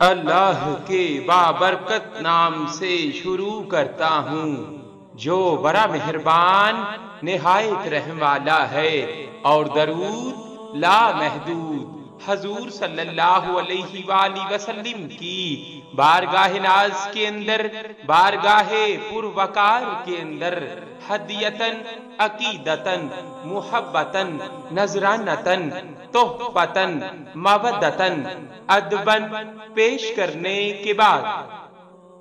اللہ کے بابرکت نام سے شروع کرتا ہوں جو بڑا مہربان نہایت رحم والا ہے، اور درود لا محدود حضور صلی اللہ علیہ وآلہ وسلم کی بارگاہ ناز کے اندر، بارگاہ پروقار کے اندر ہدیتن، عقیدتن، محبتن، نذرانتن، تحفتن، مودتن، ادبن پیش کرنے کے بعد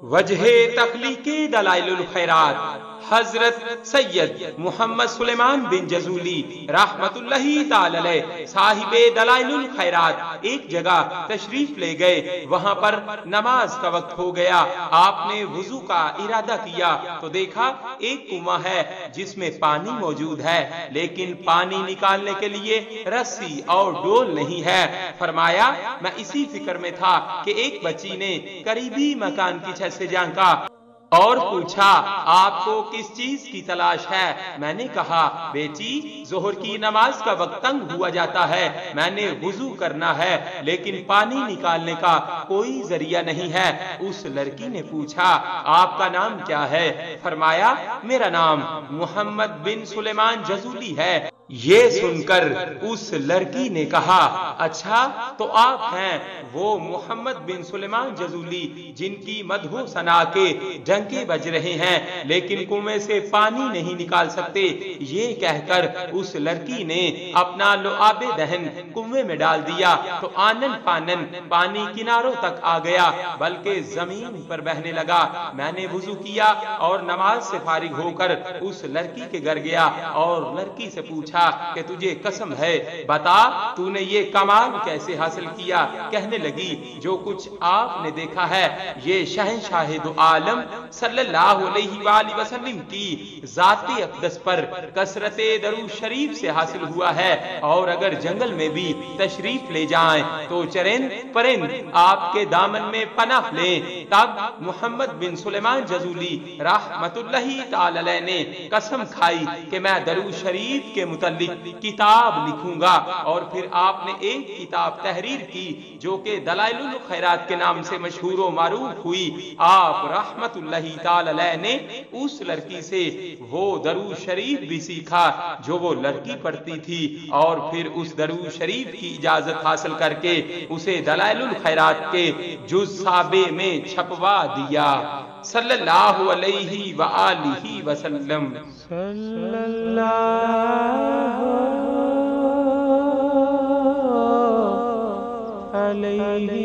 وجہ تخلیق دلائل الخیرات حضرت سید محمد سلیمان بن جزولی رحمت اللہ تعالی علیہ صاحب دلائل الخیرات ایک جگہ تشریف لے گئے۔ وہاں پر نماز کا وقت ہو گیا، آپ نے وضو کا ارادہ کیا تو دیکھا ایک کنواں ہے جس میں پانی موجود ہے، لیکن پانی نکالنے کے لیے رسی اور ڈول نہیں ہے۔ فرمایا میں اسی فکر میں تھا کہ ایک بچی نے قریبی مکان کی چھت سے جھانکا اور پوچھا آپ کو کس چیز کی تلاش ہے؟ میں نے کہا بیٹی ظہر کی نماز کا وقت تنگ ہوا جاتا ہے، میں نے وضو کرنا ہے لیکن پانی نکالنے کا کوئی ذریعہ نہیں ہے۔ اس لڑکی نے پوچھا آپ کا نام کیا ہے؟ فرمایا میرا نام محمد بن سلیمان جزولی ہے۔ یہ سن کر اس لڑکی نے کہا اچھا تو آپ ہیں وہ محمد بن سلیمان جزولی جن کی مدح و ثنا کے ڈنکے بج رہے ہیں لیکن کنویں سے پانی نہیں نکال سکتے۔ یہ کہہ کر اس لڑکی نے اپنا لعاب دہن کنویں میں ڈال دیا تو آنن پانن پانی کناروں تک آ گیا بلکہ زمین پر بہنے لگا۔ میں نے وضو کیا اور نماز سے فارغ ہو کر اس لڑکی کے گھر گیا اور لڑکی سے پوچھا کہ تجھے قسم ہے بتا تو نے یہ کمال کیسے حاصل کیا؟ کہنے لگی جو کچھ آپ نے دیکھا ہے یہ شہنشاہ دو عالم صلی اللہ علیہ وآلہ وسلم کی ذات اقدس پر کثرت درود شریف سے حاصل ہوا ہے، اور اگر جنگل میں بھی تشریف لے جائیں تو چرند پرند آپ کے دامن میں پناہ لیں۔ تب محمد بن سلیمان جزولی رحمت اللہ تعالی علیہ نے قسم کھائی کہ میں درود شریف کے متعلق کتاب لکھوں گا، اور پھر آپ نے ایک کتاب تحریر کی جو کہ دلائل الخیرات کے نام سے مشہور و معروف ہوئی۔ آپ رحمت اللہ تعالی علیہ نے اس لڑکی سے وہ درود شریف بھی سیکھا جو وہ لڑکی پڑھتی تھی، اور پھر اس درود شریف کی اجازت حاصل کر کے اسے دلائل الخیرات کے جز سابے میں چھپوا دیا۔ صلی اللہ علیہ وآلہ وسلم۔ صلی اللہ علیہ